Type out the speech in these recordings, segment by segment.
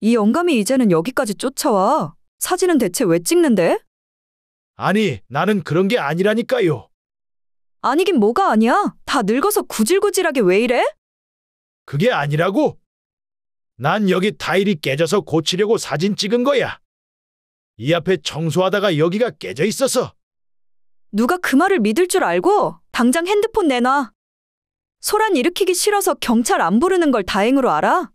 이 영감이 이제는 여기까지 쫓아와. 사진은 대체 왜 찍는데? 아니, 나는 그런 게 아니라니까요. 아니긴 뭐가 아니야. 다 늙어서 구질구질하게 왜 이래? 그게 아니라고? 난 여기 타일이 깨져서 고치려고 사진 찍은 거야. 이 앞에 청소하다가 여기가 깨져 있어서. 누가 그 말을 믿을 줄 알고 당장 핸드폰 내놔. 소란 일으키기 싫어서 경찰 안 부르는 걸 다행으로 알아?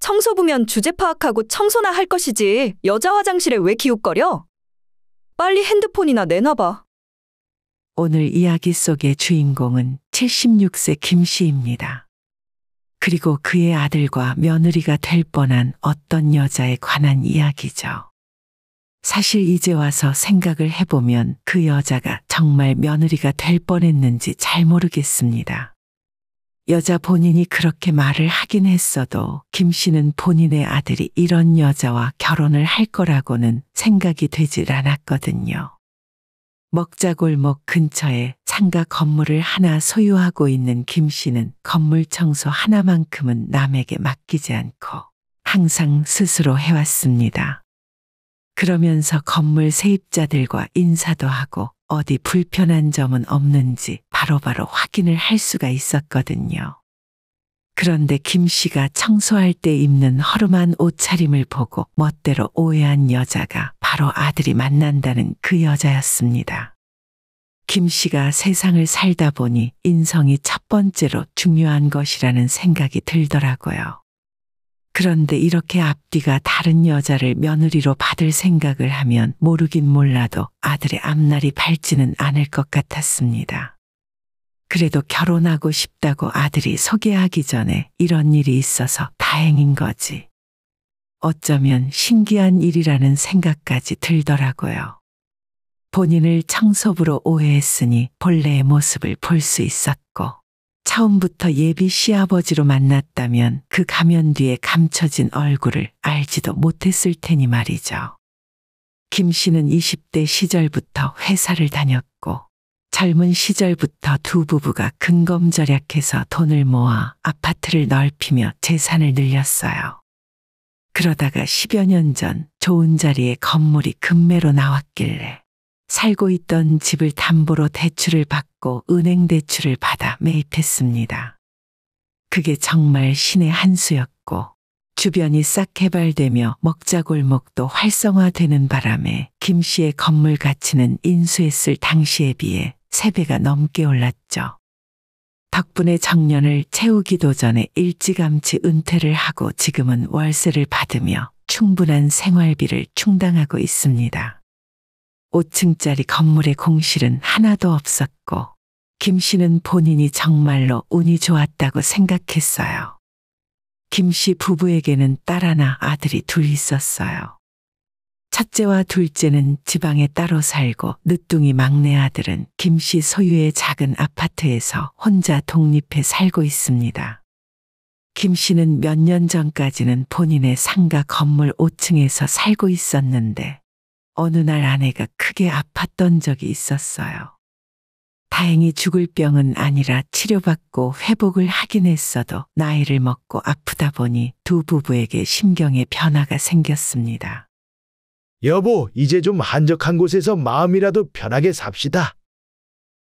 청소부면 주제 파악하고 청소나 할 것이지 여자 화장실에 왜 기웃거려? 빨리 핸드폰이나 내놔봐. 오늘 이야기 속의 주인공은 76세 김 씨입니다. 그리고 그의 아들과 며느리가 될 뻔한 어떤 여자에 관한 이야기죠. 사실 이제 와서 생각을 해보면 그 여자가 정말 며느리가 될 뻔했는지 잘 모르겠습니다. 여자 본인이 그렇게 말을 하긴 했어도 김 씨는 본인의 아들이 이런 여자와 결혼을 할 거라고는 생각이 되질 않았거든요. 먹자골목 근처에 상가 건물을 하나 소유하고 있는 김 씨는 건물 청소 하나만큼은 남에게 맡기지 않고 항상 스스로 해왔습니다. 그러면서 건물 세입자들과 인사도 하고 어디 불편한 점은 없는지 바로바로 확인을 할 수가 있었거든요. 그런데 김 씨가 청소할 때 입는 허름한 옷차림을 보고 멋대로 오해한 여자가 바로 아들이 만난다는 그 여자였습니다. 김 씨가 세상을 살다 보니 인성이 첫 번째로 중요한 것이라는 생각이 들더라고요. 그런데 이렇게 앞뒤가 다른 여자를 며느리로 받을 생각을 하면 모르긴 몰라도 아들의 앞날이 밝지는 않을 것 같았습니다. 그래도 결혼하고 싶다고 아들이 소개하기 전에 이런 일이 있어서 다행인 거지. 어쩌면 신기한 일이라는 생각까지 들더라고요. 본인을 청소부로 오해했으니 본래의 모습을 볼 수 있었고 처음부터 예비 시아버지로 만났다면 그 가면 뒤에 감춰진 얼굴을 알지도 못했을 테니 말이죠. 김 씨는 20대 시절부터 회사를 다녔고 젊은 시절부터 두 부부가 근검절약해서 돈을 모아 아파트를 넓히며 재산을 늘렸어요. 그러다가 10여 년 전 좋은 자리에 건물이 급매로 나왔길래 살고 있던 집을 담보로 대출을 받고 은행 대출을 받아 매입했습니다. 그게 정말 신의 한 수였고 주변이 싹 개발되며 먹자골목도 활성화되는 바람에 김 씨의 건물 가치는 인수했을 당시에 비해 3배가 넘게 올랐죠. 덕분에 정년을 채우기도 전에 일찌감치 은퇴를 하고 지금은 월세를 받으며 충분한 생활비를 충당하고 있습니다. 5층짜리 건물의 공실은 하나도 없었고 김 씨는 본인이 정말로 운이 좋았다고 생각했어요. 김 씨 부부에게는 딸 하나 아들이 둘 있었어요. 첫째와 둘째는 지방에 따로 살고 늦둥이 막내 아들은 김 씨 소유의 작은 아파트에서 혼자 독립해 살고 있습니다. 김 씨는 몇 년 전까지는 본인의 상가 건물 5층에서 살고 있었는데 어느 날 아내가 크게 아팠던 적이 있었어요. 다행히 죽을 병은 아니라 치료받고 회복을 하긴 했어도 나이를 먹고 아프다 보니 두 부부에게 심경의 변화가 생겼습니다. 여보, 이제 좀 한적한 곳에서 마음이라도 편하게 삽시다.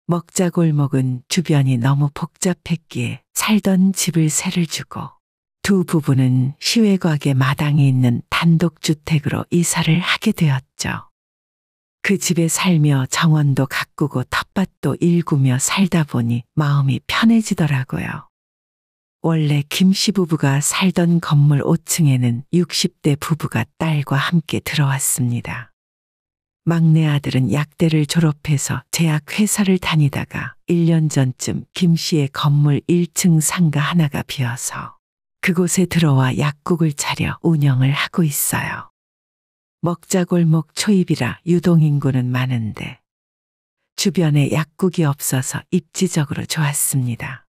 먹자골목은 주변이 너무 복잡했기에 살던 집을 세를 주고 두 부부는 시외곽의 마당에 있는 단독주택으로 이사를 하게 되었죠. 그 집에 살며 정원도 가꾸고 텃밭도 일구며 살다 보니 마음이 편해지더라고요. 원래 김 씨 부부가 살던 건물 5층에는 60대 부부가 딸과 함께 들어왔습니다. 막내 아들은 약대를 졸업해서 제약회사를 다니다가 1년 전쯤 김 씨의 건물 1층 상가 하나가 비어서 그곳에 들어와 약국을 차려 운영을 하고 있어요. 먹자골목 초입이라 유동인구는 많은데 주변에 약국이 없어서 입지적으로 좋았습니다.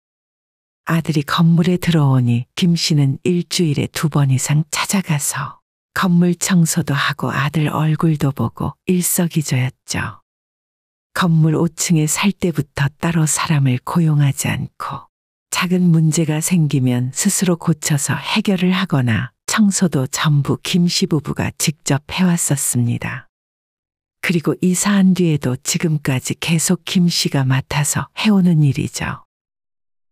아들이 건물에 들어오니 김 씨는 일주일에 2번 이상 찾아가서 건물 청소도 하고 아들 얼굴도 보고 일석이조였죠. 건물 5층에 살 때부터 따로 사람을 고용하지 않고 작은 문제가 생기면 스스로 고쳐서 해결을 하거나 청소도 전부 김씨 부부가 직접 해왔었습니다. 그리고 이사한 뒤에도 지금까지 계속 김씨가 맡아서 해오는 일이죠.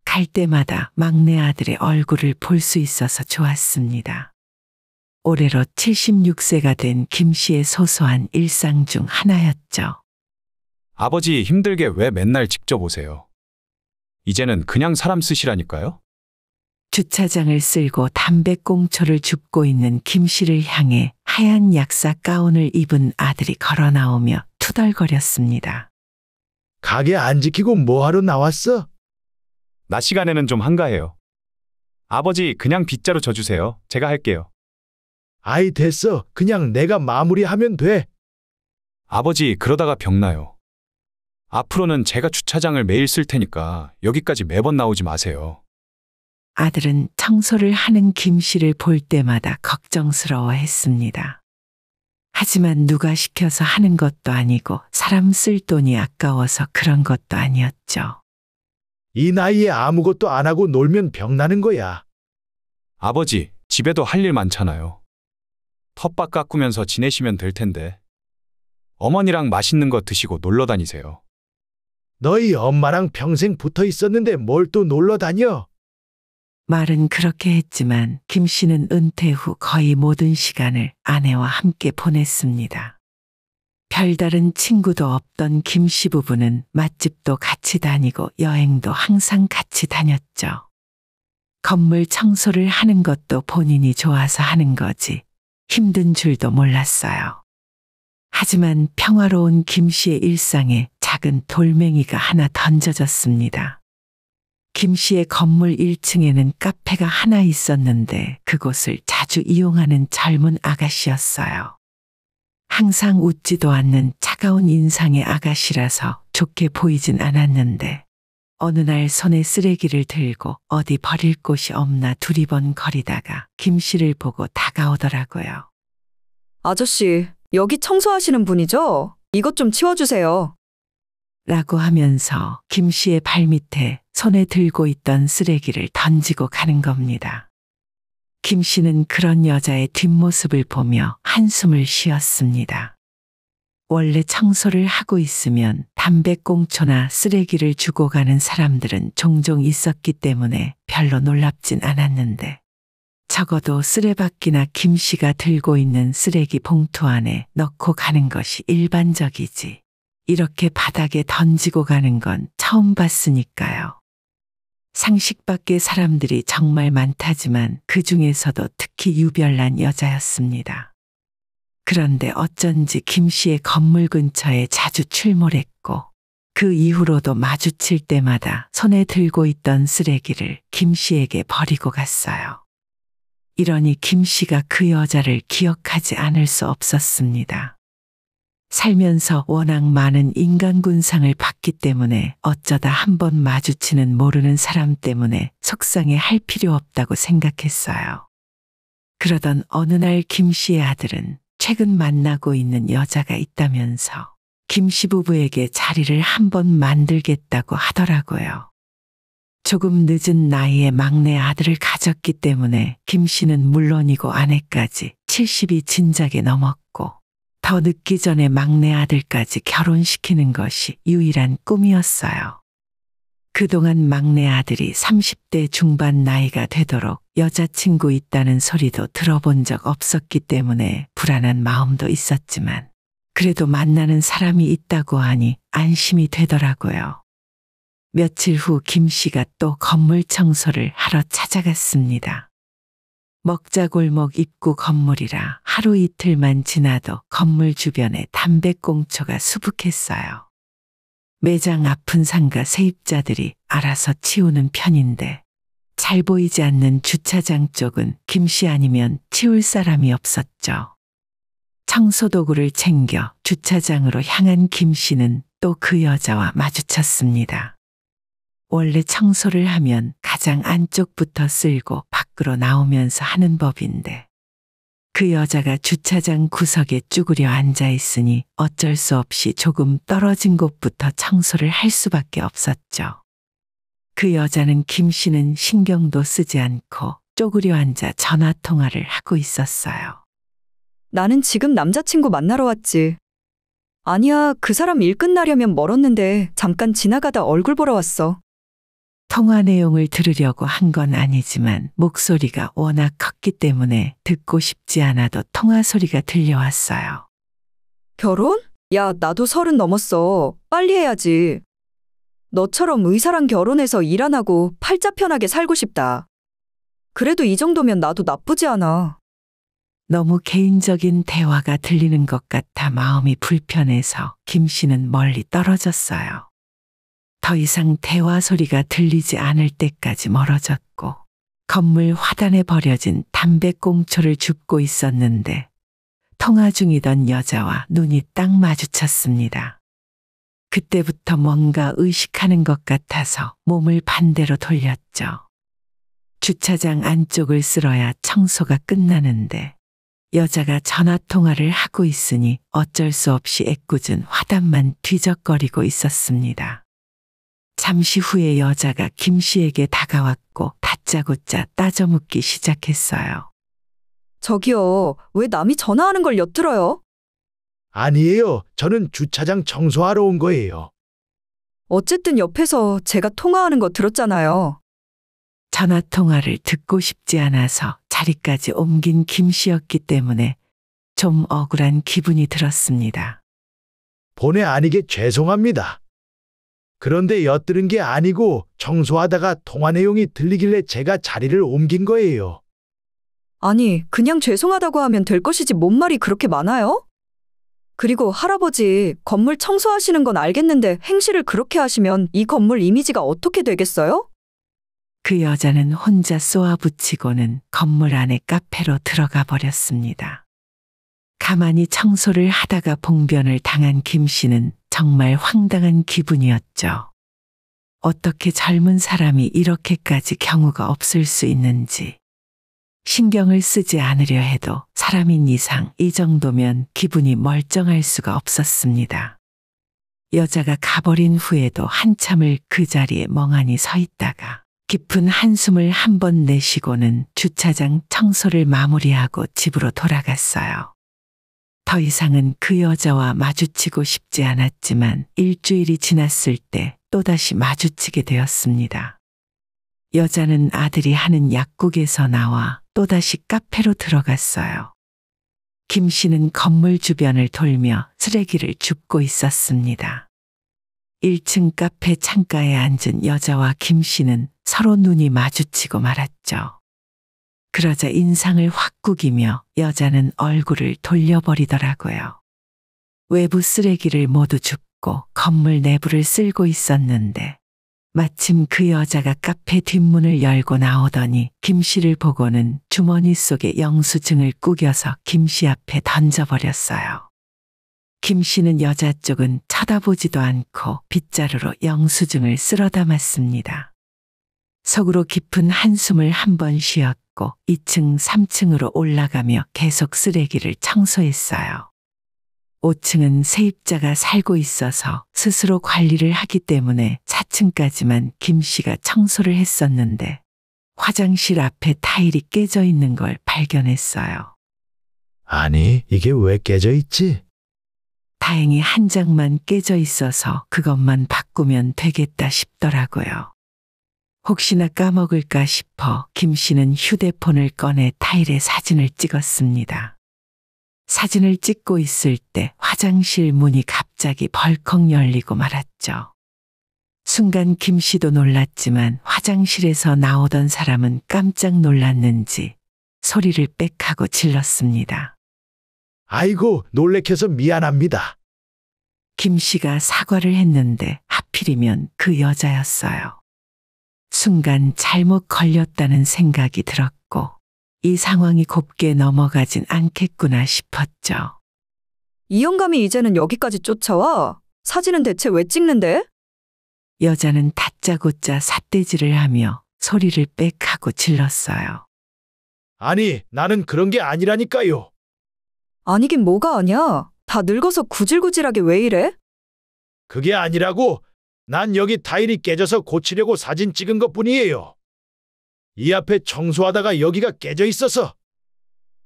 갈 때마다 막내 아들의 얼굴을 볼 수 있어서 좋았습니다. 올해로 76세가 된 김씨의 소소한 일상 중 하나였죠. 아버지 힘들게 왜 맨날 직접 오세요? 이제는 그냥 사람 쓰시라니까요? 주차장을 쓸고 담배꽁초를 줍고 있는 김씨를 향해 하얀 약사 가운을 입은 아들이 걸어 나오며 투덜거렸습니다. 가게 안 지키고 뭐하러 나왔어? 낮 시간에는 좀 한가해요. 아버지 그냥 빗자루 져주세요. 제가 할게요. 아이 됐어. 그냥 내가 마무리하면 돼. 아버지 그러다가 병나요. 앞으로는 제가 주차장을 매일 쓸 테니까 여기까지 매번 나오지 마세요. 아들은 청소를 하는 김씨를 볼 때마다 걱정스러워했습니다. 하지만 누가 시켜서 하는 것도 아니고 사람 쓸 돈이 아까워서 그런 것도 아니었죠. 이 나이에 아무것도 안 하고 놀면 병나는 거야. 아버지 집에도 할 일 많잖아요. 텃밭 가꾸면서 지내시면 될 텐데. 어머니랑 맛있는 거 드시고 놀러 다니세요. 너희 엄마랑 평생 붙어 있었는데 뭘 또 놀러 다녀? 말은 그렇게 했지만 김씨는 은퇴 후 거의 모든 시간을 아내와 함께 보냈습니다. 별다른 친구도 없던 김씨 부부는 맛집도 같이 다니고 여행도 항상 같이 다녔죠. 건물 청소를 하는 것도 본인이 좋아서 하는 거지 힘든 줄도 몰랐어요. 하지만 평화로운 김씨의 일상에 작은 돌멩이가 하나 던져졌습니다. 김씨의 건물 1층에는 카페가 하나 있었는데 그곳을 자주 이용하는 젊은 아가씨였어요. 항상 웃지도 않는 차가운 인상의 아가씨라서 좋게 보이진 않았는데 어느 날 손에 쓰레기를 들고 어디 버릴 곳이 없나 두리번거리다가 김씨를 보고 다가오더라고요. 아저씨, 여기 청소하시는 분이죠? 이것 좀 치워주세요. 라고 하면서 김씨의 발밑에 손에 들고 있던 쓰레기를 던지고 가는 겁니다. 김씨는 그런 여자의 뒷모습을 보며 한숨을 쉬었습니다. 원래 청소를 하고 있으면 담배꽁초나 쓰레기를 주고 가는 사람들은 종종 있었기 때문에 별로 놀랍진 않았는데 적어도 쓰레받기나 김씨가 들고 있는 쓰레기 봉투 안에 넣고 가는 것이 일반적이지. 이렇게 바닥에 던지고 가는 건 처음 봤으니까요. 상식 밖의 사람들이 정말 많다지만 그 중에서도 특히 유별난 여자였습니다. 그런데 어쩐지 김씨의 건물 근처에 자주 출몰했고 그 이후로도 마주칠 때마다 손에 들고 있던 쓰레기를 김씨에게 버리고 갔어요. 이러니 김씨가 그 여자를 기억하지 않을 수 없었습니다. 살면서 워낙 많은 인간군상을 받기 때문에 어쩌다 한번 마주치는 모르는 사람 때문에 속상해 할 필요 없다고 생각했어요. 그러던 어느 날 김씨의 아들은 최근 만나고 있는 여자가 있다면서 김씨 부부에게 자리를 한번 만들겠다고 하더라고요. 조금 늦은 나이에 막내 아들을 가졌기 때문에 김씨는 물론이고 아내까지 70이 진작에 넘었고 더 늦기 전에 막내 아들까지 결혼시키는 것이 유일한 꿈이었어요. 그동안 막내 아들이 30대 중반 나이가 되도록 여자친구 있다는 소리도 들어본 적 없었기 때문에 불안한 마음도 있었지만 그래도 만나는 사람이 있다고 하니 안심이 되더라고요. 며칠 후 김씨가 또 건물 청소를 하러 찾아갔습니다. 먹자골목 입구 건물이라 하루 이틀만 지나도 건물 주변에 담배꽁초가 수북했어요. 매장 앞은 상가 세입자들이 알아서 치우는 편인데 잘 보이지 않는 주차장 쪽은 김씨 아니면 치울 사람이 없었죠. 청소도구를 챙겨 주차장으로 향한 김씨는 또 그 여자와 마주쳤습니다. 원래 청소를 하면 가장 안쪽부터 쓸고 밖으로 나오면서 하는 법인데 그 여자가 주차장 구석에 쭈그려 앉아 있으니 어쩔 수 없이 조금 떨어진 곳부터 청소를 할 수밖에 없었죠. 그 여자는 김씨는 신경도 쓰지 않고 쪼그려 앉아 전화 통화를 하고 있었어요. 나는 지금 남자친구 만나러 왔지. 아니야, 그 사람 일 끝나려면 멀었는데 잠깐 지나가다 얼굴 보러 왔어. 통화 내용을 들으려고 한 건 아니지만 목소리가 워낙 컸기 때문에 듣고 싶지 않아도 통화 소리가 들려왔어요. 결혼? 야, 나도 30 넘었어. 빨리 해야지. 너처럼 의사랑 결혼해서 일 안 하고 팔자 편하게 살고 싶다. 그래도 이 정도면 나도 나쁘지 않아. 너무 개인적인 대화가 들리는 것 같아 마음이 불편해서 김 씨는 멀리 떨어졌어요. 더 이상 대화 소리가 들리지 않을 때까지 멀어졌고 건물 화단에 버려진 담배꽁초를 줍고 있었는데 통화 중이던 여자와 눈이 딱 마주쳤습니다. 그때부터 뭔가 의식하는 것 같아서 몸을 반대로 돌렸죠. 주차장 안쪽을 쓸어야 청소가 끝나는데 여자가 전화 통화를 하고 있으니 어쩔 수 없이 애꿎은 화단만 뒤적거리고 있었습니다. 잠시 후에 여자가 김 씨에게 다가왔고 다짜고짜 따져묻기 시작했어요. 저기요, 왜 남이 전화하는 걸 엿들어요? 아니에요. 저는 주차장 청소하러 온 거예요. 어쨌든 옆에서 제가 통화하는 거 들었잖아요. 전화 통화를 듣고 싶지 않아서 자리까지 옮긴 김 씨였기 때문에 좀 억울한 기분이 들었습니다. 본의 아니게 죄송합니다. 그런데 엿들은 게 아니고 청소하다가 통화 내용이 들리길래 제가 자리를 옮긴 거예요. 아니, 그냥 죄송하다고 하면 될 것이지 뭔 말이 그렇게 많아요? 그리고 할아버지, 건물 청소하시는 건 알겠는데 행실을 그렇게 하시면 이 건물 이미지가 어떻게 되겠어요? 그 여자는 혼자 쏘아붙이고는 건물 안에 카페로 들어가 버렸습니다. 가만히 청소를 하다가 봉변을 당한 김 씨는 정말 황당한 기분이었죠. 어떻게 젊은 사람이 이렇게까지 경우가 없을 수 있는지. 신경을 쓰지 않으려 해도 사람인 이상 이 정도면 기분이 멀쩡할 수가 없었습니다. 여자가 가버린 후에도 한참을 그 자리에 멍하니 서 있다가 깊은 한숨을 한 번 내쉬고는 주차장 청소를 마무리하고 집으로 돌아갔어요. 더 이상은 그 여자와 마주치고 싶지 않았지만 일주일이 지났을 때 또다시 마주치게 되었습니다. 여자는 아들이 하는 약국에서 나와 또다시 카페로 들어갔어요. 김 씨는 건물 주변을 돌며 쓰레기를 줍고 있었습니다. 1층 카페 창가에 앉은 여자와 김 씨는 서로 눈이 마주치고 말았죠. 그러자 인상을 확 구기며 여자는 얼굴을 돌려버리더라고요. 외부 쓰레기를 모두 줍고 건물 내부를 쓸고 있었는데 마침 그 여자가 카페 뒷문을 열고 나오더니 김 씨를 보고는 주머니 속에 영수증을 구겨서 김 씨 앞에 던져버렸어요. 김 씨는 여자 쪽은 쳐다보지도 않고 빗자루로 영수증을 쓸어 담았습니다. 속으로 깊은 한숨을 한 번 쉬었고 2층, 3층으로 올라가며 계속 쓰레기를 청소했어요. 5층은 세입자가 살고 있어서 스스로 관리를 하기 때문에 4층까지만 김 씨가 청소를 했었는데 화장실 앞에 타일이 깨져 있는 걸 발견했어요. 아니, 이게 왜 깨져 있지? 다행히 한 장만 깨져 있어서 그것만 바꾸면 되겠다 싶더라고요. 혹시나 까먹을까 싶어 김 씨는 휴대폰을 꺼내 타일에 사진을 찍었습니다. 사진을 찍고 있을 때 화장실 문이 갑자기 벌컥 열리고 말았죠. 순간 김 씨도 놀랐지만 화장실에서 나오던 사람은 깜짝 놀랐는지 소리를 빽 하고 질렀습니다. 아이고, 놀래켜서 미안합니다. 김 씨가 사과를 했는데 하필이면 그 여자였어요. 순간 잘못 걸렸다는 생각이 들었고 이 상황이 곱게 넘어가진 않겠구나 싶었죠. 이 영감이 이제는 여기까지 쫓아와? 사진은 대체 왜 찍는데? 여자는 다짜고짜 삿대질을 하며 소리를 빽 하고 질렀어요. 아니, 나는 그런 게 아니라니까요. 아니긴 뭐가 아니야. 다 늙어서 구질구질하게 왜 이래? 그게 아니라고. 난 여기 타일이 깨져서 고치려고 사진 찍은 것뿐이에요. 이 앞에 청소하다가 여기가 깨져 있어서.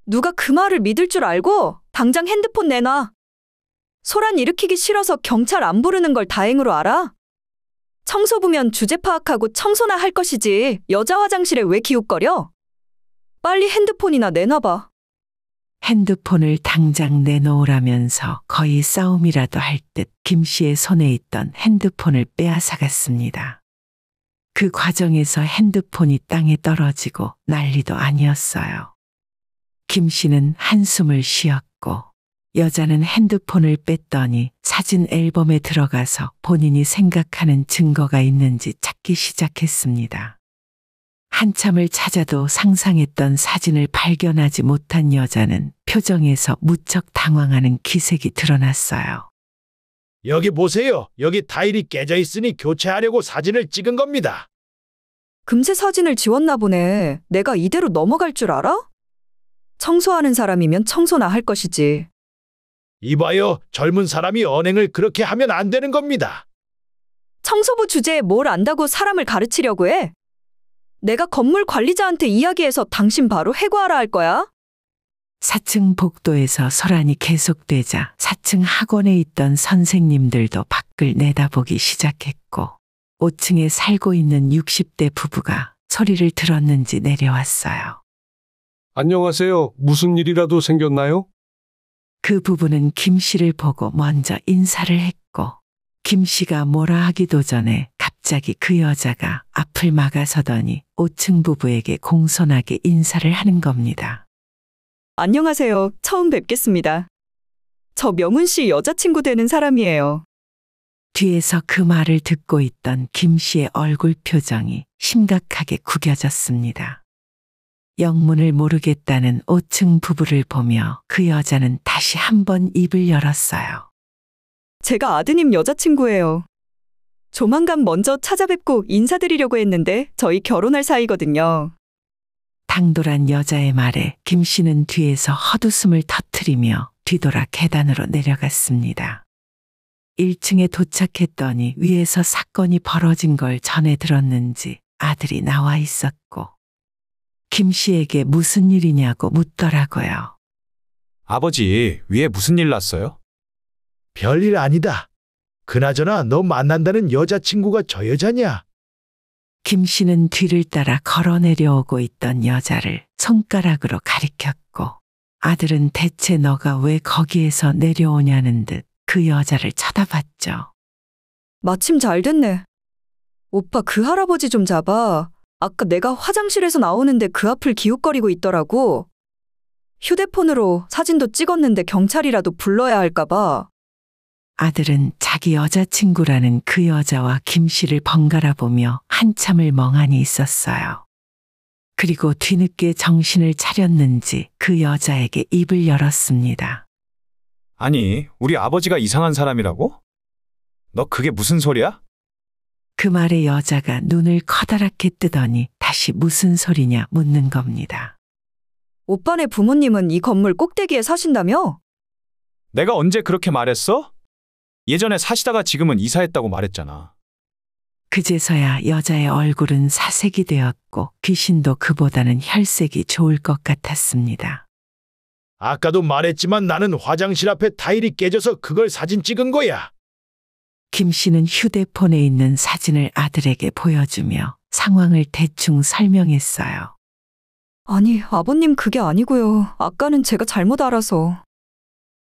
누가 그 말을 믿을 줄 알고 당장 핸드폰 내놔. 소란 일으키기 싫어서 경찰 안 부르는 걸 다행으로 알아? 청소부면 주제 파악하고 청소나 할 것이지 여자 화장실에 왜 기웃거려? 빨리 핸드폰이나 내놔봐. 핸드폰을 당장 내놓으라면서 거의 싸움이라도 할 듯 김 씨의 손에 있던 핸드폰을 빼앗아갔습니다. 그 과정에서 핸드폰이 땅에 떨어지고 난리도 아니었어요. 김 씨는 한숨을 쉬었고 여자는 핸드폰을 뺐더니 사진 앨범에 들어가서 본인이 생각하는 증거가 있는지 찾기 시작했습니다. 한참을 찾아도 상상했던 사진을 발견하지 못한 여자는 표정에서 무척 당황하는 기색이 드러났어요. 여기 보세요. 여기 타일이 깨져 있으니 교체하려고 사진을 찍은 겁니다. 금세 사진을 지웠나 보네. 내가 이대로 넘어갈 줄 알아? 청소하는 사람이면 청소나 할 것이지. 이봐요. 젊은 사람이 언행을 그렇게 하면 안 되는 겁니다. 청소부 주제에 뭘 안다고 사람을 가르치려고 해? 내가 건물 관리자한테 이야기해서 당신 바로 해고하라 할 거야? 4층 복도에서 소란이 계속되자 4층 학원에 있던 선생님들도 밖을 내다보기 시작했고 5층에 살고 있는 60대 부부가 소리를 들었는지 내려왔어요. 안녕하세요. 무슨 일이라도 생겼나요? 그 부부는 김 씨를 보고 먼저 인사를 했고 김 씨가 뭐라 하기도 전에 갑자기 그 여자가 앞을 막아서더니 5층 부부에게 공손하게 인사를 하는 겁니다. 안녕하세요. 처음 뵙겠습니다. 저 명훈 씨 여자친구 되는 사람이에요. 뒤에서 그 말을 듣고 있던 김 씨의 얼굴 표정이 심각하게 구겨졌습니다. 영문을 모르겠다는 5층 부부를 보며 그 여자는 다시 한번 입을 열었어요. 제가 아드님 여자친구예요. 조만간 먼저 찾아뵙고 인사드리려고 했는데 저희 결혼할 사이거든요. 당돌한 여자의 말에 김 씨는 뒤에서 헛웃음을 터뜨리며 뒤돌아 계단으로 내려갔습니다. 1층에 도착했더니 위에서 사건이 벌어진 걸 전해 들었는지 아들이 나와 있었고 김 씨에게 무슨 일이냐고 묻더라고요. 아버지, 위에 무슨 일 났어요? 별일 아니다. 그나저나 너 만난다는 여자친구가 저 여자냐? 김 씨는 뒤를 따라 걸어 내려오고 있던 여자를 손가락으로 가리켰고 아들은 대체 너가 왜 거기에서 내려오냐는 듯 그 여자를 쳐다봤죠. 마침 잘 됐네. 오빠 그 할아버지 좀 잡아. 아까 내가 화장실에서 나오는데 그 앞을 기웃거리고 있더라고. 휴대폰으로 사진도 찍었는데 경찰이라도 불러야 할까 봐. 아들은 자기 여자친구라는 그 여자와 김 씨를 번갈아 보며 한참을 멍하니 있었어요. 그리고 뒤늦게 정신을 차렸는지 그 여자에게 입을 열었습니다. 아니, 우리 아버지가 이상한 사람이라고? 너 그게 무슨 소리야? 그 말에 여자가 눈을 커다랗게 뜨더니 다시 무슨 소리냐 묻는 겁니다. 오빠네 부모님은 이 건물 꼭대기에 사신다며? 내가 언제 그렇게 말했어? 예전에 사시다가 지금은 이사했다고 말했잖아. 그제서야 여자의 얼굴은 사색이 되었고 귀신도 그보다는 혈색이 좋을 것 같았습니다. 아까도 말했지만 나는 화장실 앞에 타일이 깨져서 그걸 사진 찍은 거야. 김 씨는 휴대폰에 있는 사진을 아들에게 보여주며 상황을 대충 설명했어요. 아니, 아버님 그게 아니고요. 아까는 제가 잘못 알아서.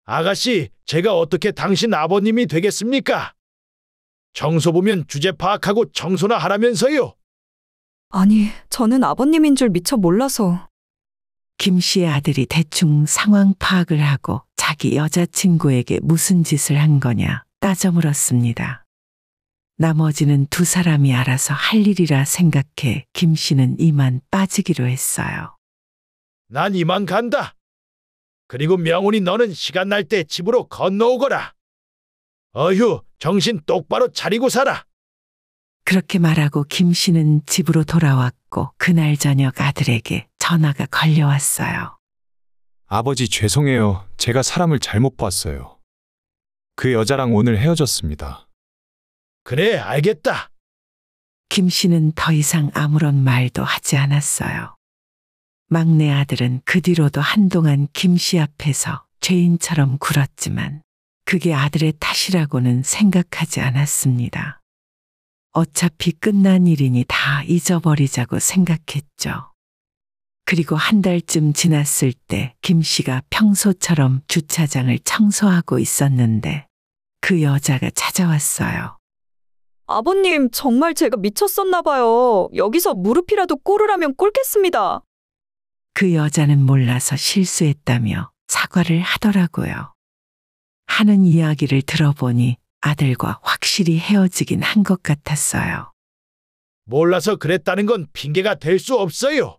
아가씨, 제가 어떻게 당신 아버님이 되겠습니까? 청소부면 주제 파악하고 청소나 하라면서요. 아니, 저는 아버님인 줄 미처 몰라서. 김 씨의 아들이 대충 상황 파악을 하고 자기 여자친구에게 무슨 짓을 한 거냐 따져 물었습니다. 나머지는 두 사람이 알아서 할 일이라 생각해 김 씨는 이만 빠지기로 했어요. 난 이만 간다. 그리고 명훈이 너는 시간 날 때 집으로 건너오거라. 어휴, 정신 똑바로 차리고 살아. 그렇게 말하고 김 씨는 집으로 돌아왔고 그날 저녁 아들에게 전화가 걸려왔어요. 아버지 죄송해요. 제가 사람을 잘못 봤어요. 그 여자랑 오늘 헤어졌습니다. 그래, 알겠다. 김 씨는 더 이상 아무런 말도 하지 않았어요. 막내 아들은 그 뒤로도 한동안 김 씨 앞에서 죄인처럼 굴었지만 그게 아들의 탓이라고는 생각하지 않았습니다. 어차피 끝난 일이니 다 잊어버리자고 생각했죠. 그리고 한 달쯤 지났을 때 김 씨가 평소처럼 주차장을 청소하고 있었는데 그 여자가 찾아왔어요. 아버님, 정말 제가 미쳤었나 봐요. 여기서 무릎이라도 꿇으라면 꿇겠습니다. 그 여자는 몰라서 실수했다며 사과를 하더라고요. 하는 이야기를 들어보니 아들과 확실히 헤어지긴 한 것 같았어요. 몰라서 그랬다는 건 핑계가 될 수 없어요.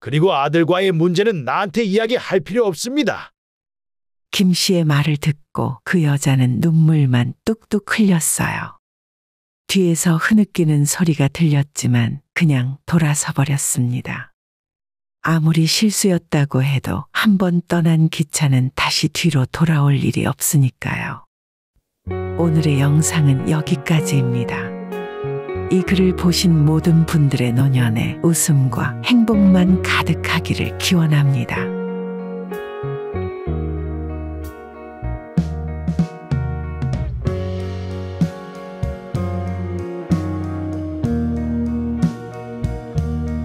그리고 아들과의 문제는 나한테 이야기할 필요 없습니다. 김 씨의 말을 듣고 그 여자는 눈물만 뚝뚝 흘렸어요. 뒤에서 흐느끼는 소리가 들렸지만 그냥 돌아서 버렸습니다. 아무리 실수였다고 해도 한 번 떠난 기차는 다시 뒤로 돌아올 일이 없으니까요. 오늘의 영상은 여기까지입니다. 이 글을 보신 모든 분들의 노년에 웃음과 행복만 가득하기를 기원합니다.